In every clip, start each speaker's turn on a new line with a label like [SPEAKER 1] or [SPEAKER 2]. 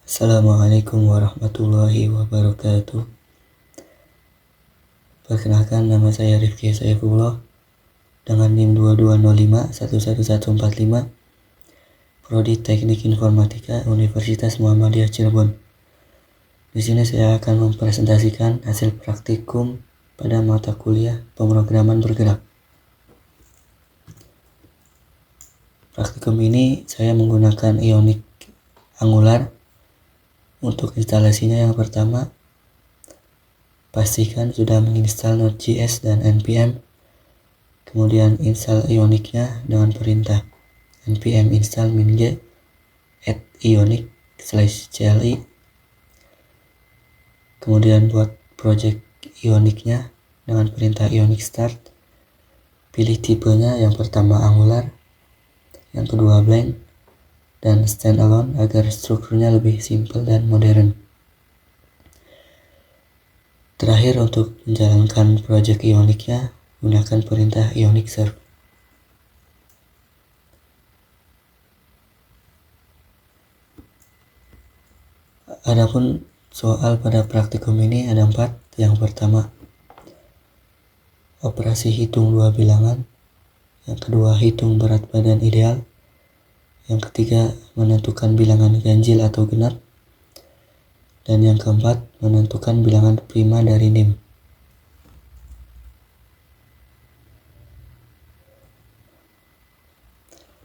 [SPEAKER 1] Assalamualaikum warahmatullahi wabarakatuh. Perkenalkan, nama saya Rifki Saifullah dengan NIM 2205111145, Prodi Teknik Informatika Universitas Muhammadiyah Cirebon. Di sini saya akan mempresentasikan hasil praktikum pada mata kuliah pemrograman bergerak. Praktikum ini saya menggunakan Ionic Angular. Untuk instalasinya, yang pertama, pastikan sudah menginstal Node.js dan npm. Kemudian install Ionic-nya dengan perintah npm install -g add ionic/cli. Kemudian buat project Ionic-nya dengan perintah ionic start. Pilih tipenya, yang pertama Angular, yang kedua blank, dan standalone agar strukturnya lebih simple dan modern. Terakhir, untuk menjalankan project Ionic-nya, gunakan perintah ionic serve. Adapun soal pada praktikum ini ada 4. Yang pertama, operasi hitung dua bilangan. Yang kedua, hitung berat badan ideal. Yang ketiga, menentukan bilangan ganjil atau genap. Dan yang keempat, menentukan bilangan prima dari NIM.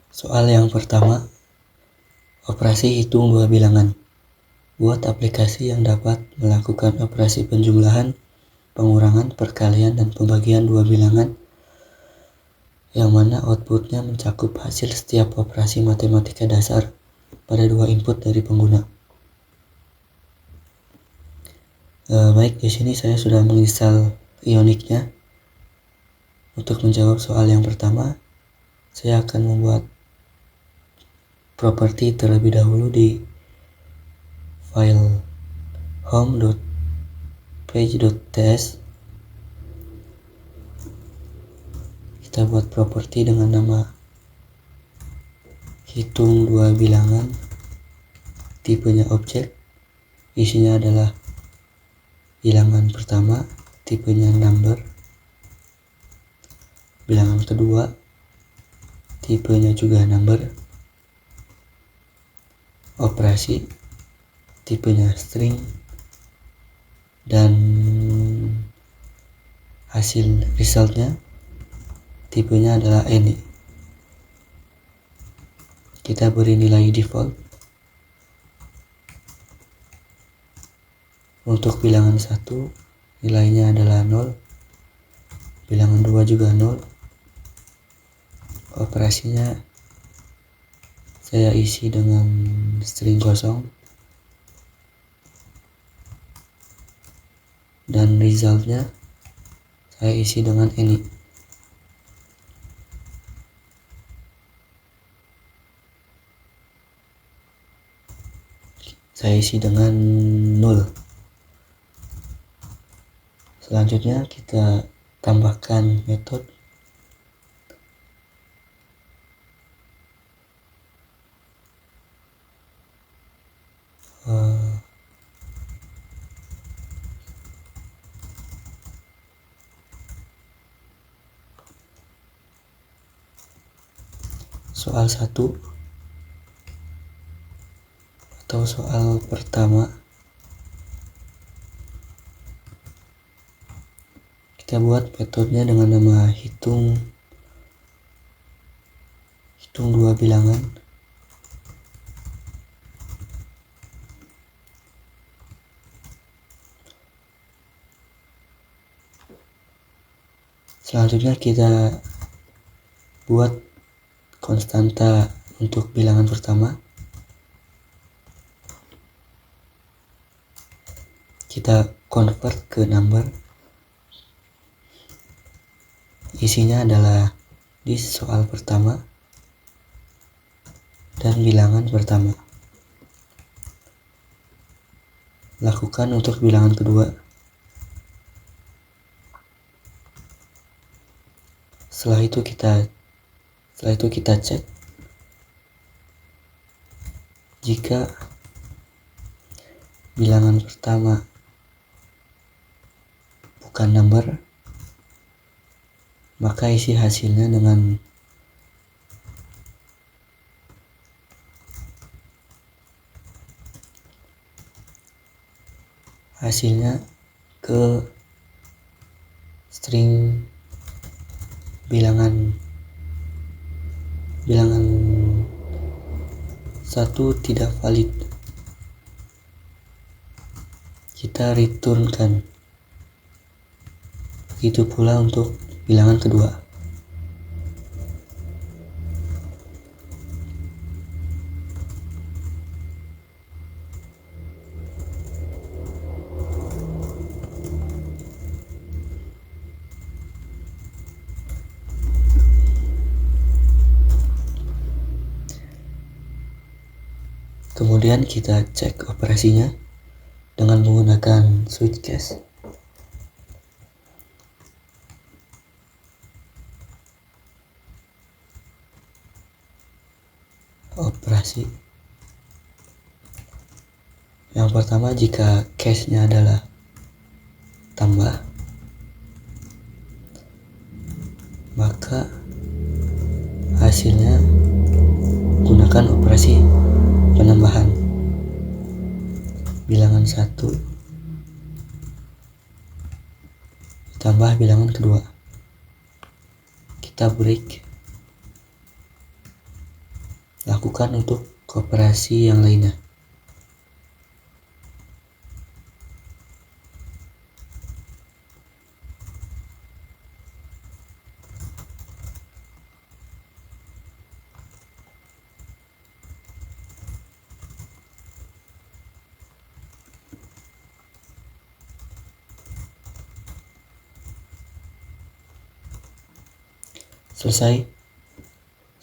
[SPEAKER 1] Soal yang pertama, operasi hitung dua bilangan. Buat aplikasi yang dapat melakukan operasi penjumlahan, pengurangan, perkalian, dan pembagian dua bilangan, yang mana outputnya mencakup hasil setiap operasi matematika dasar pada dua input dari pengguna. Baik, di sini saya sudah menginstal Ionic-nya. Untuk menjawab soal yang pertama, saya akan membuat properti terlebih dahulu di file home.page.ts. Kita buat properti dengan nama hitung dua bilangan, tipenya objek, isinya adalah bilangan pertama, tipenya number, bilangan kedua, tipenya juga number, operasi, tipenya string, dan hasil resultnya tipenya adalah any. Kita beri nilai default. Untuk bilangan 1 nilainya adalah 0, bilangan 2 juga 0. Operasinya saya isi dengan string kosong, dan resultnya saya isi dengan any. Saya isi dengan 0. Selanjutnya kita tambahkan metode soal 1 atau soal pertama. Kita buat metodenya dengan nama hitung dua bilangan. Selanjutnya kita buat konstanta untuk bilangan pertama. Kita convert ke number. Isinya adalah di soal pertama dan bilangan pertama. Lakukan untuk bilangan kedua. Setelah itu kita cek jika bilangan pertama bukan number, maka isi hasilnya dengan ke string bilangan satu tidak valid. Kita returnkan. Begitu pula untuk bilangan kedua. Kemudian kita cek operasinya dengan menggunakan switch case. Operasi yang pertama, jika case-nya adalah tambah, maka hasilnya gunakan operasi penambahan. Bilangan 1 ditambah bilangan kedua. Kita break. Lakukan untuk operasi yang lainnya. Selesai.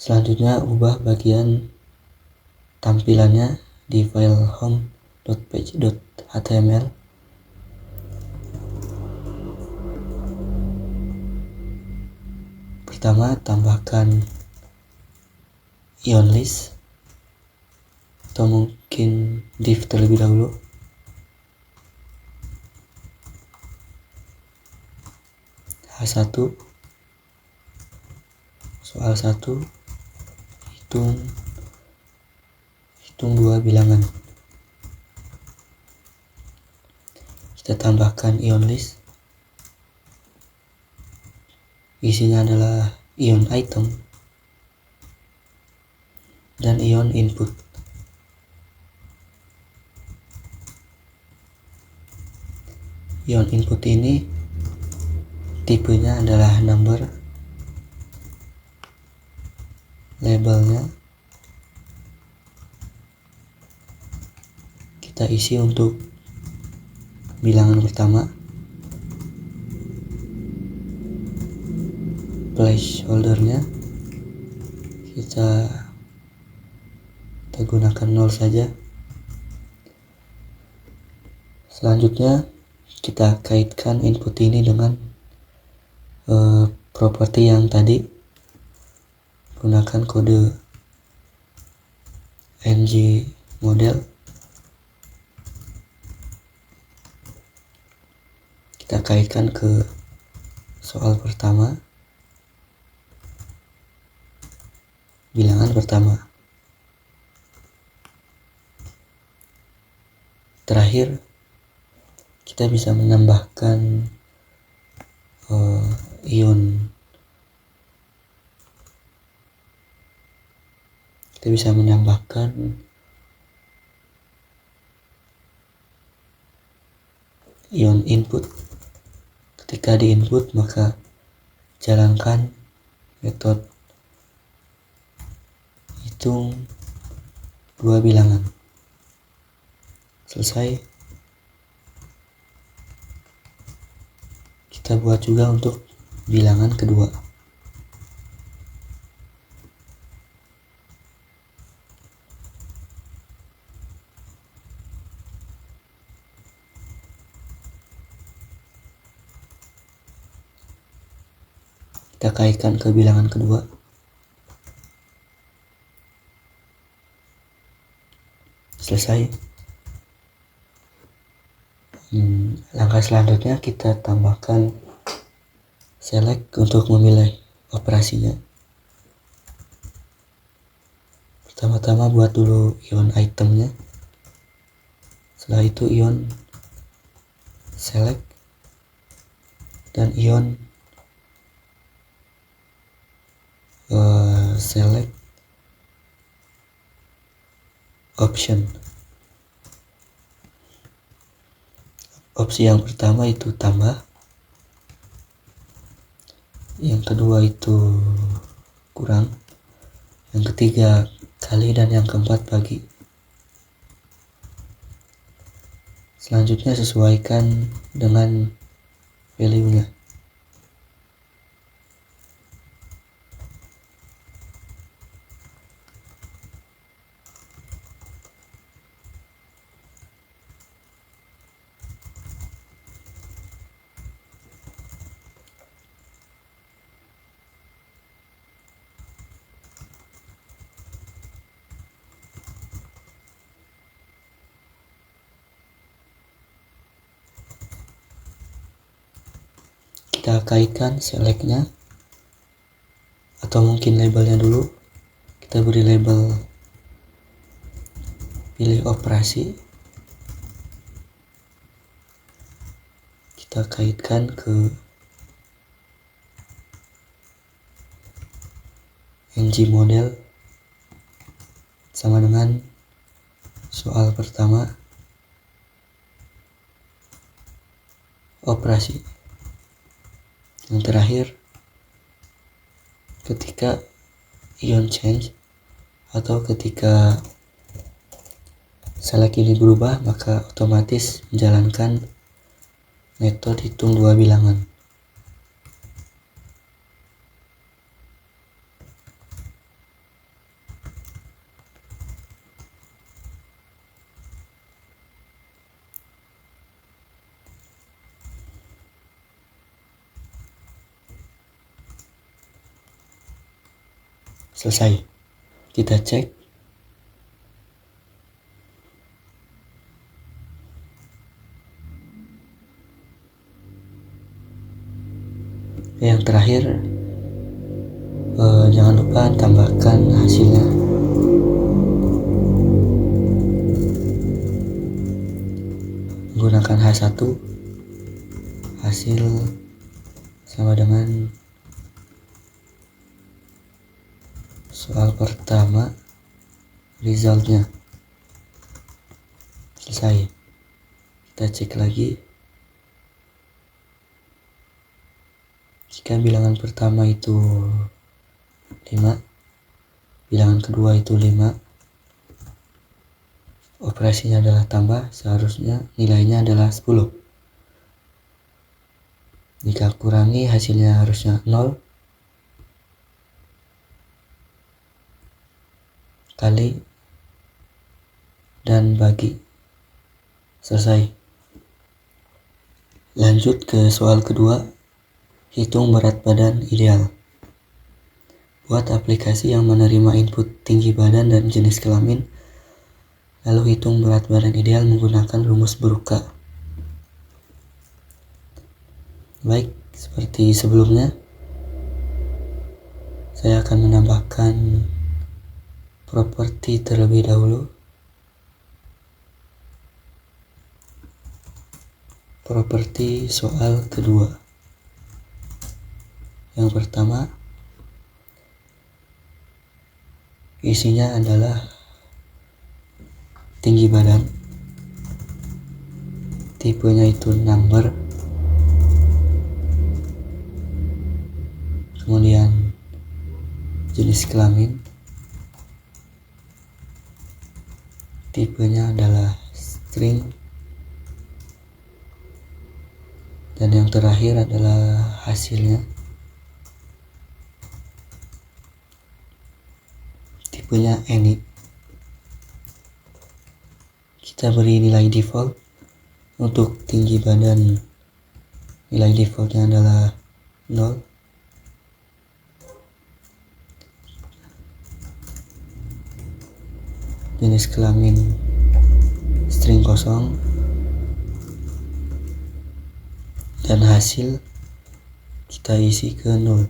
[SPEAKER 1] Selanjutnya ubah bagian tampilannya di file home.page.html. Pertama, tambahkan ion list atau mungkin div terlebih dahulu. H1 soal 1 hitung 2 bilangan. Kita tambahkan ion list. Isinya adalah ion item dan ion input. Ion input ini tipenya adalah number, labelnya kita isi untuk bilangan pertama, placeholdernya kita gunakan 0 saja. Selanjutnya kita kaitkan input ini dengan properti yang tadi, gunakan kode ng model. Kita kaitkan ke soal pertama, bilangan pertama. Terakhir, kita bisa menambahkan ion input. Ketika di input, maka jalankan metode hitung 2 bilangan. Selesai. Kita buat juga untuk bilangan kedua. Kita kaitkan ke bilangan kedua. Selesai. Langkah selanjutnya kita tambahkan select untuk memilih operasinya. Pertama-tama buat dulu ion itemnya, setelah itu ion select dan ion select option. Opsi yang pertama itu tambah, yang kedua itu kurang, yang ketiga kali, dan yang keempat bagi. Selanjutnya sesuaikan dengan value-nya. Kita kaitkan select-nya, atau mungkin labelnya dulu. Kita beri label pilih operasi. Kita kaitkan ke ng model sama dengan soal pertama, operasi. Yang terakhir, ketika ion change atau ketika select ini berubah, maka otomatis menjalankan metode hitung dua bilangan. Selesai. Kita cek. Yang terakhir, jangan lupa tambahkan hasilnya. Menggunakan H1, hasil sama dengan soal pertama, resultnya. Selesai. Kita cek lagi. Jika bilangan pertama itu 5, bilangan kedua itu 5, operasinya adalah tambah, seharusnya nilainya adalah 10. Jika kurangi, hasilnya harusnya 0. Kali dan bagi. Selesai. Lanjut ke soal kedua, hitung berat badan ideal. Buat aplikasi yang menerima input tinggi badan dan jenis kelamin, lalu hitung berat badan ideal menggunakan rumus Bruca. Baik, seperti sebelumnya, saya akan menambahkan properti terlebih dahulu. Properti soal kedua. Yang pertama, isinya adalah tinggi badan, tipenya itu number, kemudian jenis kelamin, tipenya adalah string, dan yang terakhir adalah hasilnya, tipenya any. Kita beri nilai default. Untuk tinggi badan, nilai defaultnya adalah 0. Jenis kelamin string kosong. dan hasil kita isi ke 0.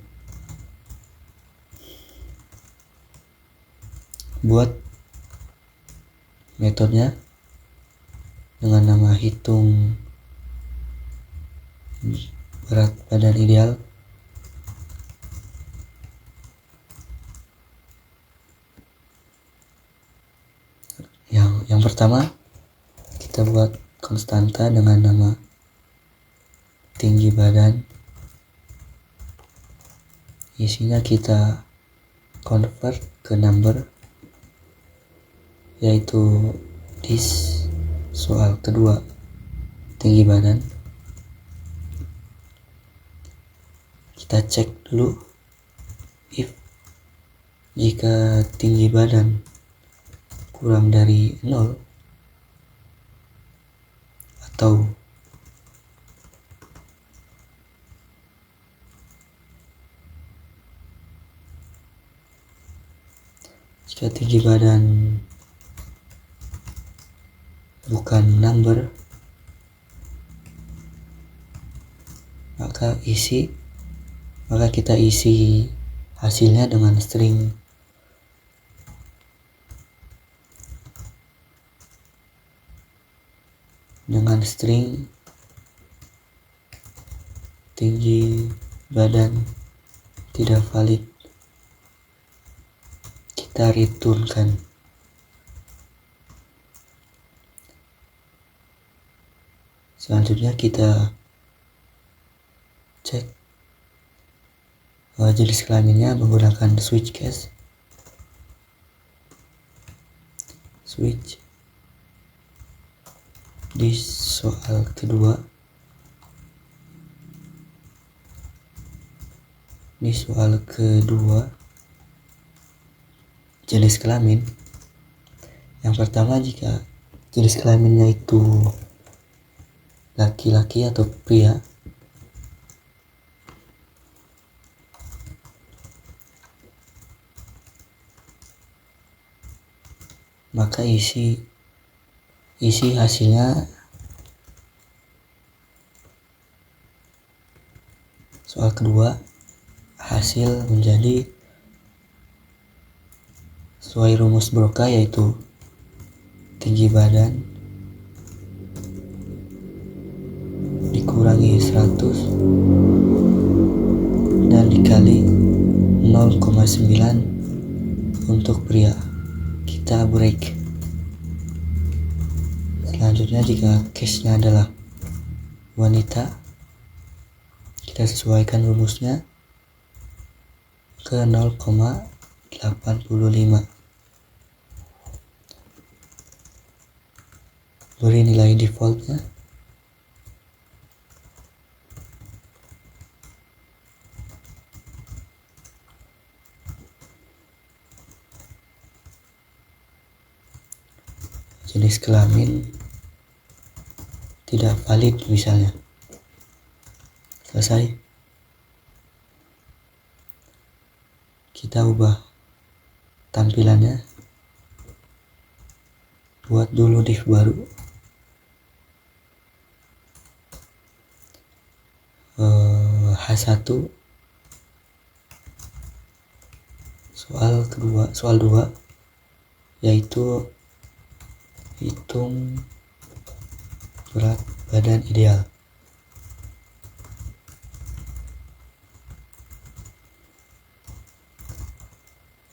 [SPEAKER 1] Buat metodenya dengan nama hitung berat badan ideal. Yang pertama kita buat konstanta dengan nama tinggi badan. Isinya kita convert ke number, yaitu this soal kedua tinggi badan. Kita cek dulu if jika tinggi badan kurang dari 0 atau jika tinggi badan bukan number, maka kita isi hasilnya dengan string. Tinggi badan tidak valid, kita returnkan. Selanjutnya kita cek jenis kelaminnya menggunakan switch case. Switch di soal kedua. Di soal kedua jenis kelamin. Yang pertama, jika jenis kelaminnya itu laki-laki atau pria, maka isi hasilnya soal kedua, hasil menjadi sesuai rumus Broca, yaitu tinggi badan dikurangi 100 dan dikali 0,9 untuk pria. Kita break. Selanjutnya, jika case-nya adalah wanita, kita sesuaikan rumusnya ke 0,85. Beri nilai defaultnya. Jenis kelamin tidak valid misalnya. Selesai. Kita ubah tampilannya. Buat dulu div baru. H1 soal 2, yaitu hitung berat badan ideal.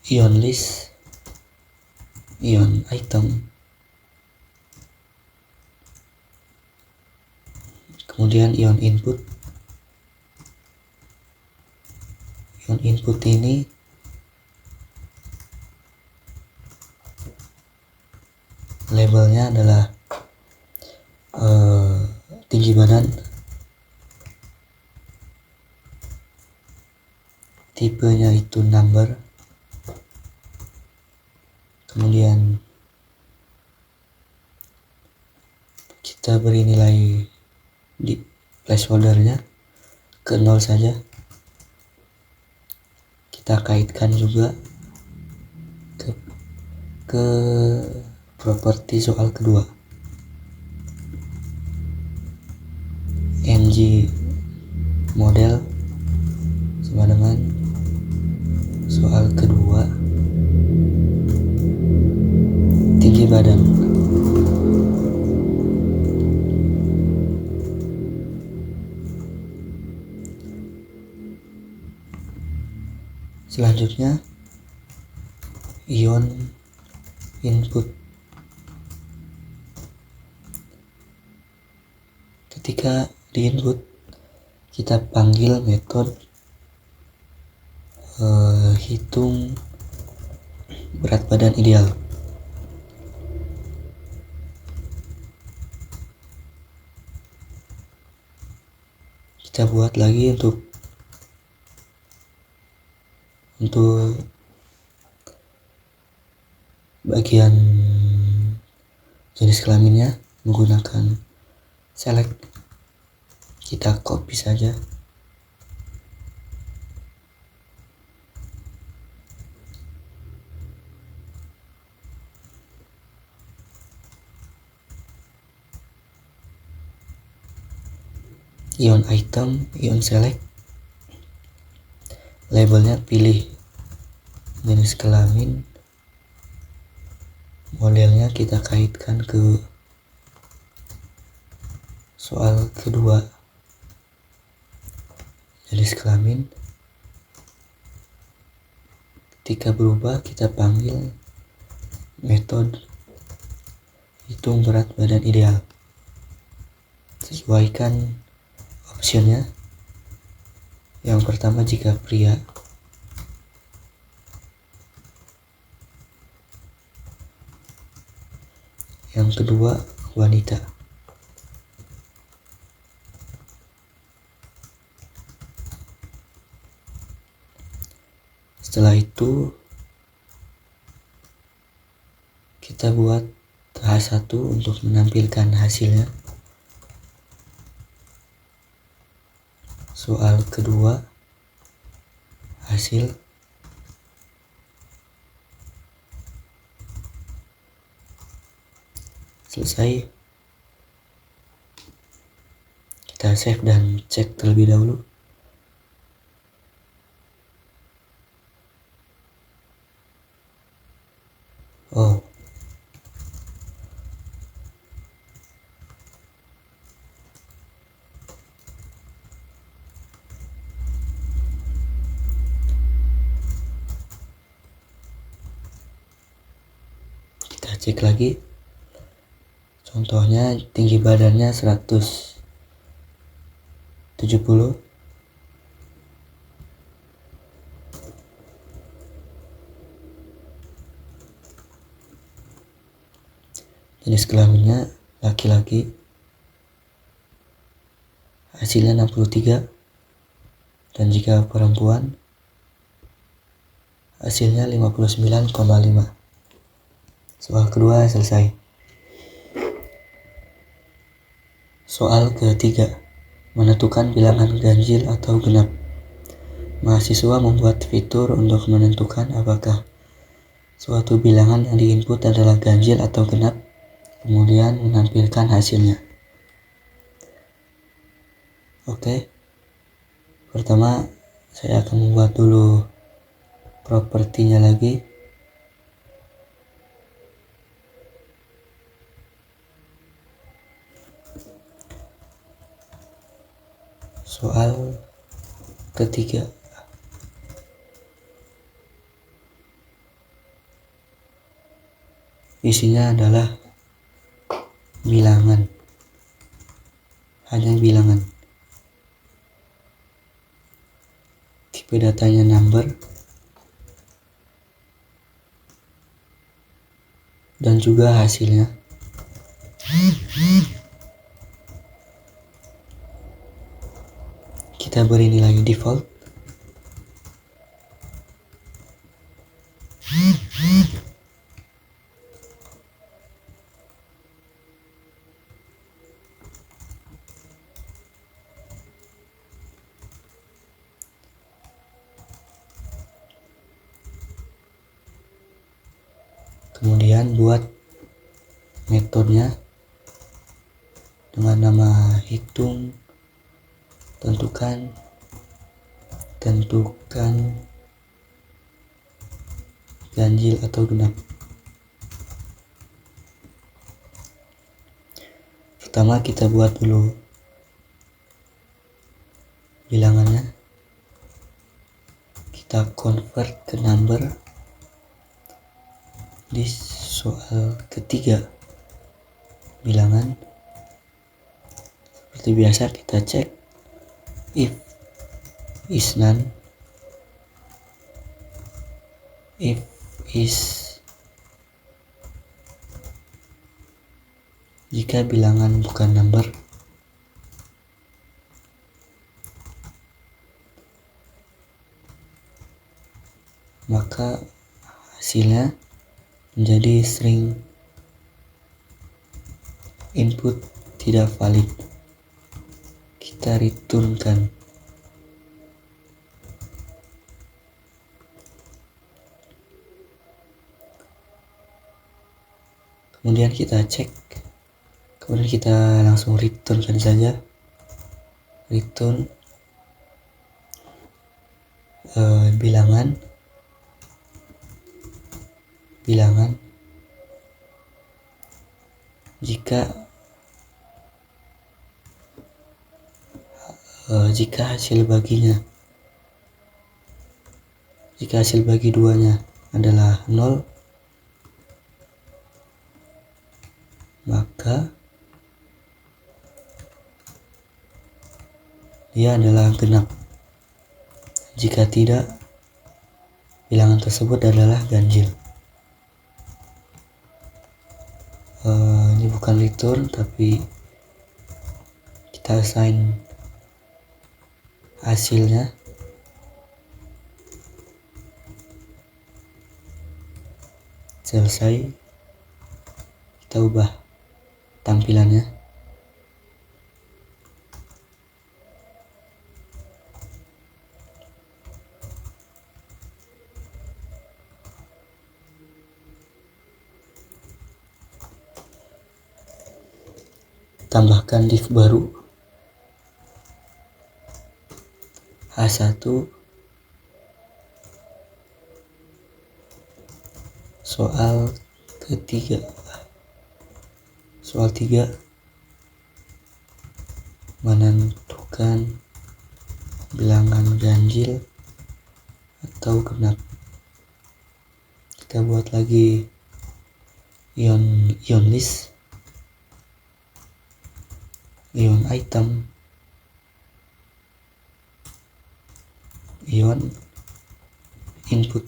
[SPEAKER 1] Ion list, ion item, kemudian ion input. Ion input ini labelnya adalah tinggi badan, tipenya itu number, kemudian kita beri nilai di placeholdernya ke 0 saja. Kita kaitkan juga ke properti soal kedua. ng model sama dengan soal kedua, tinggi badan. Selanjutnya, ion input. Ketika di input, kita panggil metode hitung berat badan ideal. Kita buat lagi untuk bagian jenis kelaminnya menggunakan select. Kita copy saja. Ion item, ion select. Labelnya pilih jenis kelamin. Modelnya kita kaitkan ke soal kedua, jenis kelamin. Ketika berubah, kita panggil metode hitung berat badan ideal. Sesuaikan optionnya. Yang pertama jika pria, yang kedua wanita. Setelah itu kita buat H1 untuk menampilkan hasilnya. Soal kedua, hasil. Selesai. Kita save dan cek terlebih dahulu. Oh, kita cek lagi. Contohnya tinggi badannya 170. Jenis kelaminnya laki-laki. Hasilnya 63. Dan jika perempuan, hasilnya 59,5. Soal kedua selesai. Soal ketiga, menentukan bilangan ganjil atau genap. Mahasiswa membuat fitur untuk menentukan apakah suatu bilangan yang diinput adalah ganjil atau genap, kemudian menampilkan hasilnya. Oke, pertama saya akan membuat dulu propertinya lagi. Soal ketiga, isinya adalah bilangan, hanya bilangan. Tipe datanya number dan juga hasilnya. Kita beri nilai default. Kemudian buat metodenya dengan nama hitung, tentukan Tentukan ganjil atau genap. Pertama kita buat dulu bilangannya. Kita convert ke number di soal ketiga bilangan. Seperti biasa kita cek if is none, if is jika bilangan bukan number, maka hasilnya menjadi string input tidak valid. Kita returnkan. Kemudian kita cek, kemudian kita langsung returnkan saja. Return bilangan jika hasil bagi duanya adalah 0, maka dia adalah genap. Jika tidak, bilangan tersebut adalah ganjil. Ini bukan return, tapi kita assign hasilnya. Selesai, kita ubah tampilannya. Tambahkan div baru H1 soal 3 menentukan bilangan ganjil atau genap. Kita buat lagi ion list, ion item, ion input.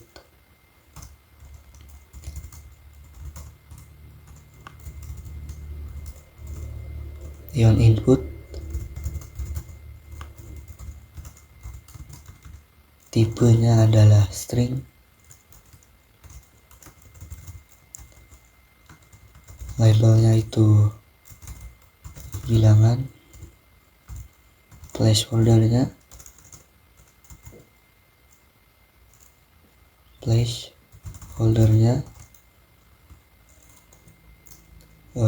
[SPEAKER 1] Ion input tipenya adalah string, labelnya itu bilangan, placeholdernya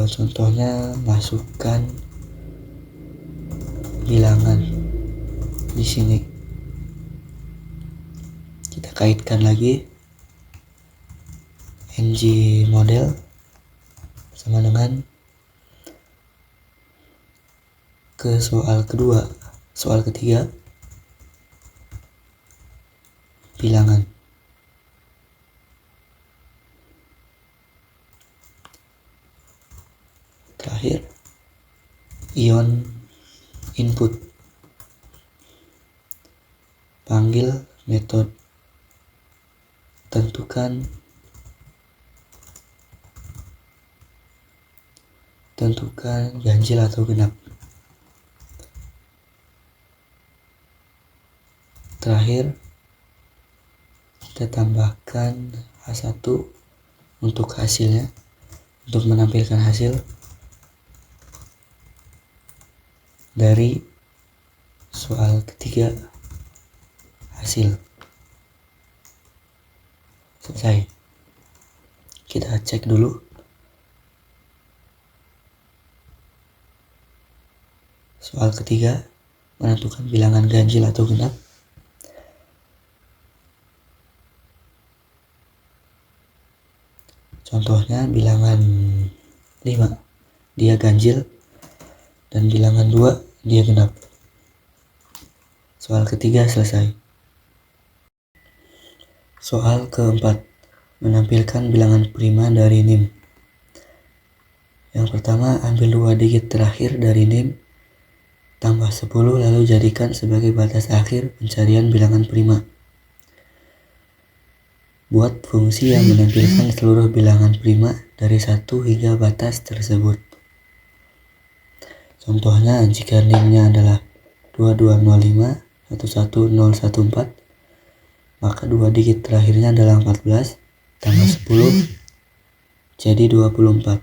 [SPEAKER 1] contohnya masukkan bilangan di sini. Kita kaitkan lagi ng model sama dengan ke soal ketiga bilangan. Terakhir ion input, panggil metode tentukan ganjil atau genap. Terakhir kita tambahkan H1 untuk hasilnya, untuk menampilkan hasil dari soal ketiga hasil. Selesai. Kita cek dulu. Soal ketiga menentukan bilangan ganjil atau genap. Contohnya bilangan 5 dia ganjil dan bilangan 2 dia genap. Soal ketiga selesai. Soal keempat, menampilkan bilangan prima dari NIM. Yang pertama, ambil 2 digit terakhir dari NIM, tambah 10 lalu jadikan sebagai batas akhir pencarian bilangan prima. Buat fungsi yang menampilkan seluruh bilangan prima dari 1 hingga batas tersebut. Contohnya, jika NIM-nya adalah 2205, 11014, maka 2 digit terakhirnya adalah 14, tambah 10, jadi 24.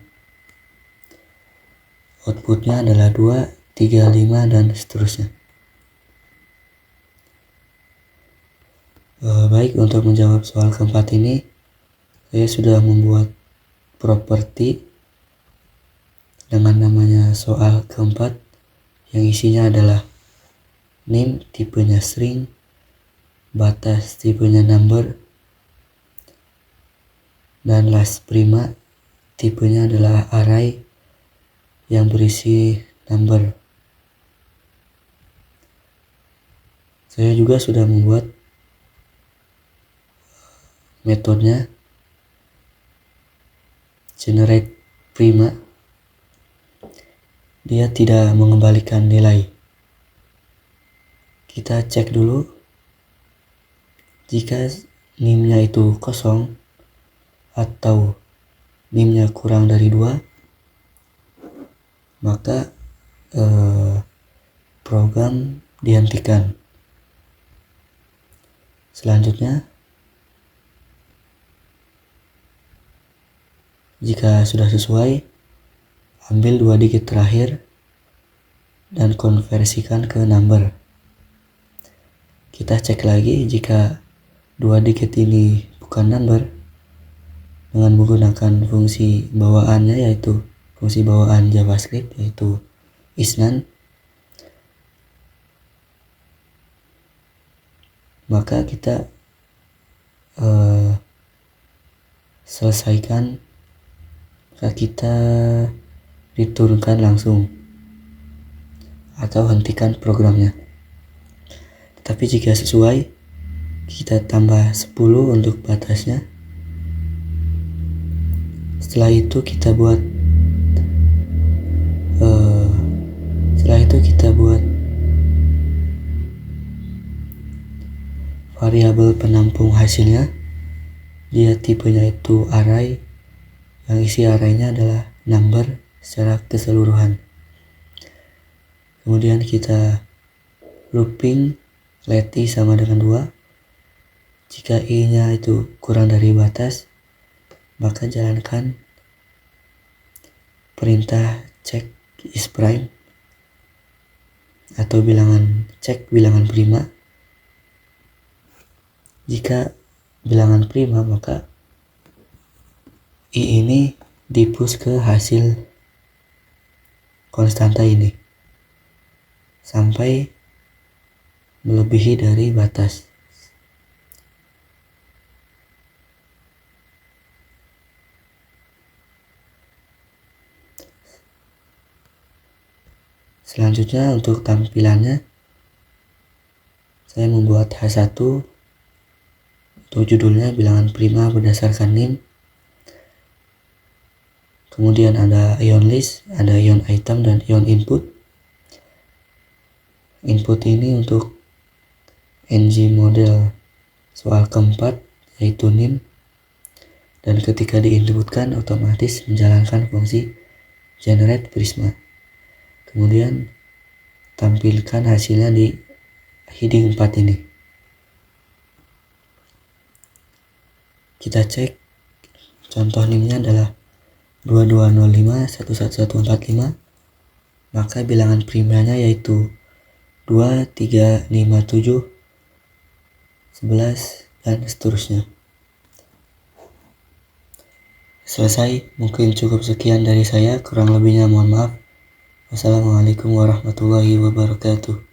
[SPEAKER 1] Outputnya adalah 2, 3, 5, dan seterusnya. Baik, untuk menjawab soal keempat ini, saya sudah membuat properti dengan namanya soal keempat yang isinya adalah NIM tipenya string, batas tipenya number, dan last prima tipenya adalah array yang berisi number. Saya juga sudah membuat metodenya generate prima. Dia tidak mengembalikan nilai. Kita cek dulu. Jika NIM-nya itu kosong atau NIM-nya kurang dari 2, maka program dihentikan. Selanjutnya, jika sudah sesuai, ambil 2 digit terakhir dan konversikan ke number. Kita cek lagi jika 2 digit ini bukan number dengan menggunakan fungsi bawaannya, yaitu fungsi bawaan JavaScript, yaitu isNone. Maka kita selesaikan, maka kita returnkan langsung atau hentikan programnya. Tapi jika sesuai, kita tambah 10 untuk batasnya. Setelah itu kita buat variabel penampung hasilnya. Dia tipenya itu array, yang isi arraynya adalah number secara keseluruhan. Kemudian kita looping let i sama dengan 2. Jika i-nya itu kurang dari batas, maka jalankan perintah check is prime atau cek bilangan prima. Jika bilangan prima, maka i ini di-push ke hasil konstanta ini sampai melebihi dari batas. Selanjutnya, untuk tampilannya, saya membuat H1 untuk judulnya bilangan prima berdasarkan NIM. Kemudian ada ion list, ada ion item, dan ion input. Input ini untuk ng model soal keempat, yaitu NIM, dan ketika diinputkan otomatis menjalankan fungsi generate prisma. Kemudian tampilkan hasilnya di heading 4 ini. Kita cek, contoh NIM-nya adalah 2205 11145, maka bilangan primanya yaitu 2, 3, 5, 7, 11, dan seterusnya. Selesai, mungkin cukup sekian dari saya, kurang lebihnya mohon maaf. Wassalamualaikum warahmatullahi wabarakatuh.